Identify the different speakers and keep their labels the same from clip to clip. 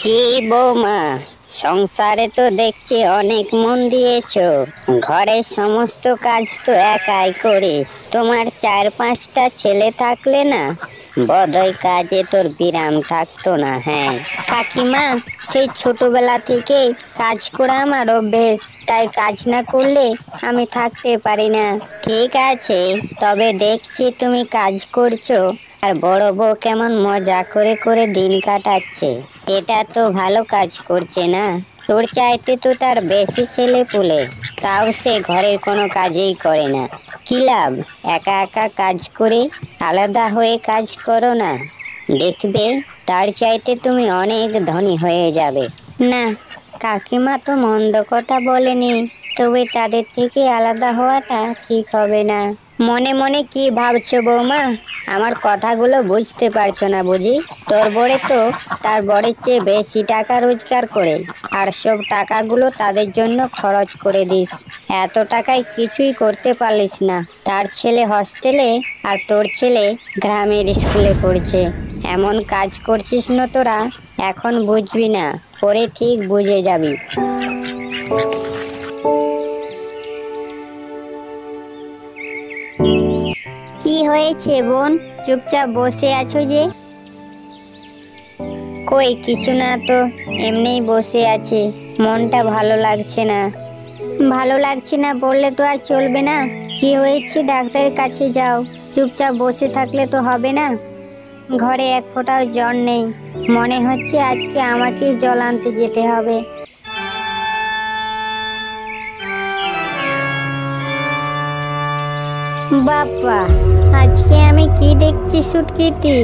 Speaker 1: কি বৌমা, সংসারে তো দেখছি অনেক মন দিয়েছো। ঘরের সমস্ত কাজ তো একাই করিস। তোমার 4-5টা ছেলে থাকলে না বোধহয় কাজে তোর বিরাম থাকতো না। হ্যাঁ কাকিমা, সেই ছোটবেলা থেকেই কাজ করা আমার অভ্যেস, তাই কাজ না করলে আমি থাকতে পারি না। ঠিক আছে, তবে দেখছি তুমি কাজ করছো আর বড় বউ কেমন মজা করে করে দিন কাটাচ্ছে। এটা তো ভালো কাজ করছে না? তোর চাইতে তো তার বেশি ছেলে পুলে, তাও সে ঘরের কোনো কাজেই করে না। কি লাভ একা একা কাজ করে? আলাদা হয়ে কাজ করো না, দেখবে তার চাইতে তুমি অনেক ধনী হয়ে যাবে। না, কাকিমা তো মন্দ কথা বলেনি, তবে তাদের থেকে আলাদা হওয়াটা ঠিক হবে না। মনে মনে কি ভাবছো বৌমা? আমার কথাগুলো বুঝতে পারছো না বুঝি? তোর বড়ে তো তার বড়ের চেয়ে বেশি টাকা রোজগার করে, আর সব টাকাগুলো তাদের জন্য খরচ করে দিস। এত টাকায় কিছুই করতে পারলিস না। তার ছেলে হস্টেলে আর তোর ছেলে গ্রামের স্কুলে পড়ছে। এমন কাজ করছিস না তোরা, এখন বুঝবি না, পরে ঠিক বুঝে যাবি। কি হয়েছে বোন, চুপচাপ বসে আছো যে? কই কিছু না তো, এমনিই বসে আছি, মনটা ভালো লাগছে না। ভালো লাগছে না বললে তো আর চলবে না। কি হয়েছে ডাক্তারের কাছে যাও, চুপচাপ বসে থাকলে তো হবে না। ঘরে এক ফোঁটাও জ্বর নেই, মনে হচ্ছে আজকে আমাকেই জল আনতে যেতে হবে। বাবা, আজকে আমি কি দেখছি সুটকিটি,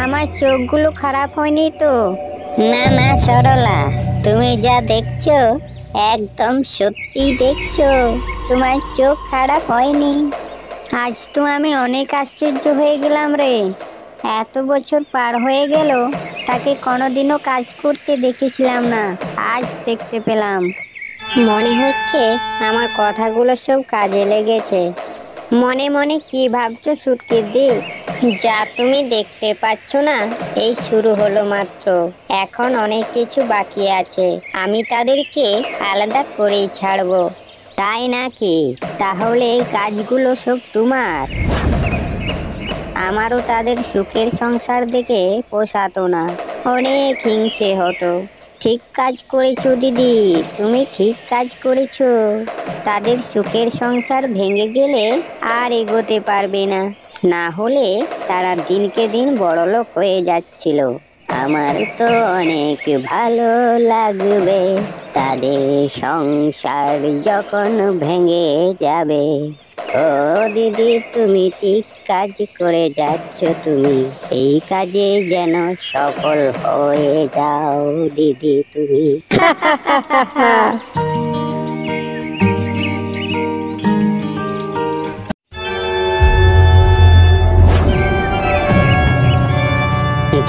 Speaker 1: আমার চোখগুলো খারাপ হয়নি তো? না না সরলা, তুমি যা দেখছো একদম সত্যি দেখছো, তোমার চোখ খারাপ হয়নি। আজ তো আমি অনেক আশ্চর্য হয়ে গেলাম রে। এত বছর পার হয়ে গেল, তাকে কোনোদিনও কাজ করতে দেখেছিলাম না, আজ দেখতে পেলাম। মনে হচ্ছে আমার কথাগুলো সব কাজে লেগেছে। মনে মনে কি ভাবছো সুটকিদি? যা তুমি দেখতে পাচ্ছ না, এই শুরু হলো মাত্র। এখন অনেক কিছু বাকি আছে, আমি তাদেরকে আলাদা করেই ছাড়বো। তাই নাকি? তাহলে এই কাজগুলো সব তোমার? আমারও তাদের সুখের সংসার দেখে পোষাতো না, অনেক হিংসে হতো। ঠিক কাজ করেছো দিদি, তুমি ঠিক কাজ করেছো। তাদের সুখের সংসার ভেঙে গেলে আর এগোতে পারবে না, না হলে তারা দিনকে দিন বড়লোক হয়ে যাচ্ছিল। আমার তো অনেক ভালো লাগবে তাদের সংসার যখন ভেঙে যাবে। ও দিদি, তুমি ঠিক কাজ করে যাচ্ছ, তুমি এই কাজে যেন সফল হয়ে যাও দিদি তুমি।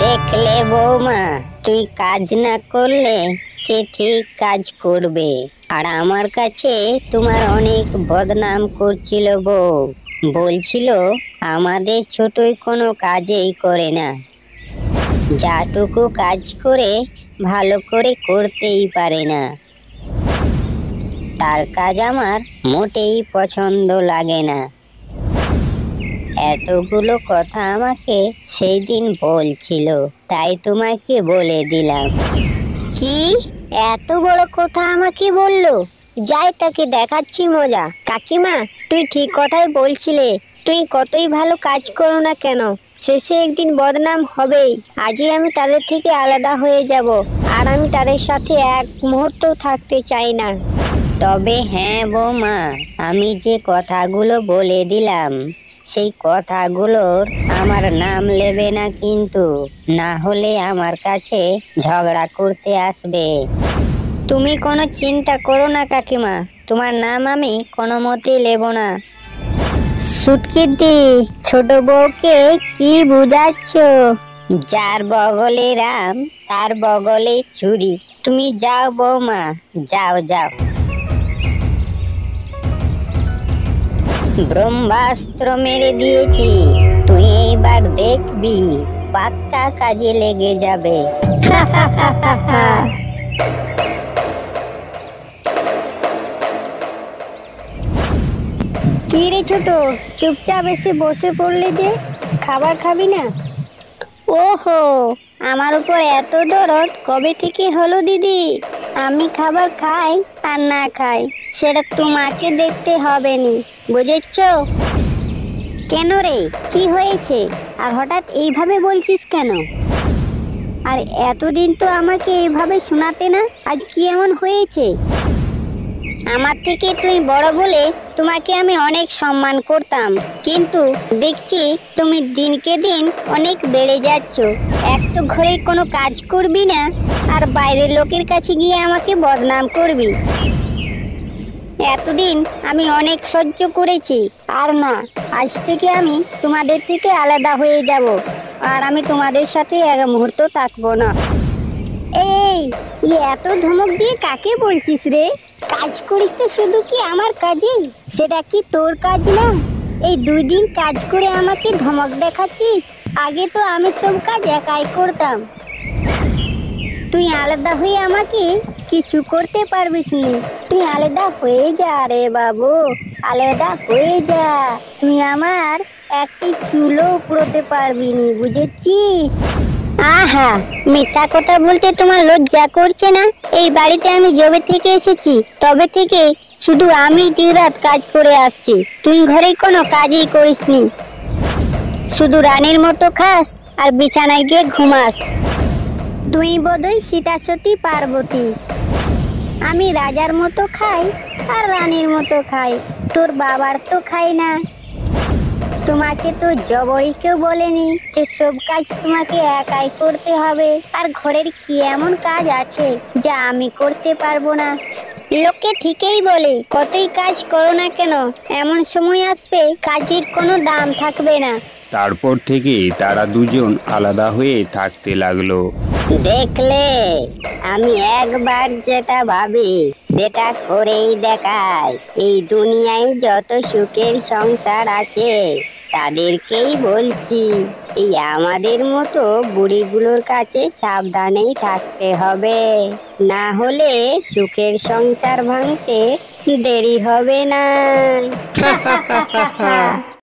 Speaker 1: দেখলে বৌমা, তুই কাজ না করলে সে ঠিক কাজ করবে। আর আমার কাছে তোমার অনেক বদনাম করছিল বউ, বলছিল আমাদের ছোটই কোনো কাজেই করে না, যাটুকু কাজ করে ভালো করে করতেই পারে না। তার কাজ আমার মোটেই পছন্দ লাগে না। এতগুলো কথা আমাকে সেই দিন বলছিল, তাই তোমাকে বলে দিলাম। কি এত বড় কথা আমাকে বললো? যাই তাকে দেখাচ্ছি মজা। কাকিমা, তুই ঠিক কথাই বলছিলে। তুই কতই ভালো কাজ করো না কেন, শেষে একদিন বদনাম হবেই। আজই আমি তাদের থেকে আলাদা হয়ে যাব, আর আমি তাদের সাথে এক মুহূর্তও থাকতে চাই না। তবে হ্যাঁ বৌমা, আমি যে কথাগুলো বলে দিলাম সেই কথাগুলোর আমার নাম নেবে না কিন্তু, না হলে আমার কাছে ঝগড়া করতে আসবে। তুমি কোনো চিন্তা করো না কাকিমা, তোমার নাম আমি কোনো মতেই নেব না। সুটকিদি, ছোট বউকে কি বুঝাচ্ছ? যার বগলে রাম তার বগলে ছুরি। তুমি যাও বৌমা, যাও যাও। ব্রহ্মাস্ত্র মেরে দিয়েছি, তুই এইবার দেখবি পাক্কা কাজে লেগে যাবে। কি রে ছোট, চুপচাপ এসে বসে পড়লি যে, খাবার খাবি না? ওহো, আমার উপর এত দরদ কবে থেকে হলো দিদি? আমি খাবার খাই আর না খাই সেটা তোমাকে দেখতে হবে নি, বুঝেছো? কেন রে, কি হয়েছে? আর হঠাৎ এইভাবে বলছিস কেন? আর এতদিন তো আমাকে এইভাবে শোনাতে না, আজ কি এমন হয়েছে? আমার থেকে তুই বড় বলে তোমাকে আমি অনেক সম্মান করতাম, কিন্তু দেখছি তুমি দিনকে দিন অনেক বেড়ে যাচ্ছ। এক তো ঘরে কোনো কাজ করবি না, আর বাইরের লোকের কাছে গিয়ে আমাকে বদনাম করবি। এতদিন আমি অনেক সহ্য করেছি, আর না, আজ থেকে আমি তোমাদের থেকে আলাদা হয়ে যাব, আর আমি তোমাদের সাথে এক মুহূর্ত থাকবো না। এই, এত ধমক দিয়ে কাকে বলছিস রে? কাজ করিস তো শুধু কি আমার কাজেই, সেটা কি তোর কাজ না? এই 2 দিন কাজ করে আমাকে ধমক দেখাচ্ছিস? আগে তো আমি সব কাজ একাই করতাম। তুই আলাদা হয়ে আমাকে কিছু করতে পারবিস নি। তুই আলাদা হয়ে যা রে বাবু, আলাদা হয়ে যা। তুই আমার একটি চুলও পুড়োতে পারবি নি, বুঝেছিস? আহা, মিথ্যা কথা বলতে তোমার লজ্জা করছে না? এই বাড়িতে আমি যবে থেকে এসেছি তবে থেকে শুধু আমি দিনরাত কাজ করে আসছি, তুই ঘরে কোনো কাজই করিসনি। শুধু রানীর মতো খাস আর বিছানায় গিয়ে ঘুমাস। তুই বোধহয় সীতা সতী পার্বতী। আমি রাজার মতো খাই আর রানীর মতো খাই, তোর বাবার তো খাই না। তোমাকে তো জবরই কেউ বলেনি যে সব কাজ তোমাকে একাই করতে হবে। আর ঘরের কি এমন কাজ আছে যা আমি করতে পারবো না? লোকে ঠিকই বলে, কতই কাজ করো না কেন, এমন সময় আসবে কাজের কোনো দাম থাকবে না।
Speaker 2: তারপর থেকে তারা দুজন আলাদা হয়ে থাকতে লাগলো।
Speaker 1: দেখলে, আমি একবার যেটা ভাবি সেটা করেই দেখাই। এই দুনিয়ায় যত সুখের সংসার আছে তাদেরকেই বলছি, এই আমাদের মতো বুড়িগুলোর কাছে সাবধানেই থাকতে হবে, না হলে সুখের সংসার ভাঙতে দেরি হবে না।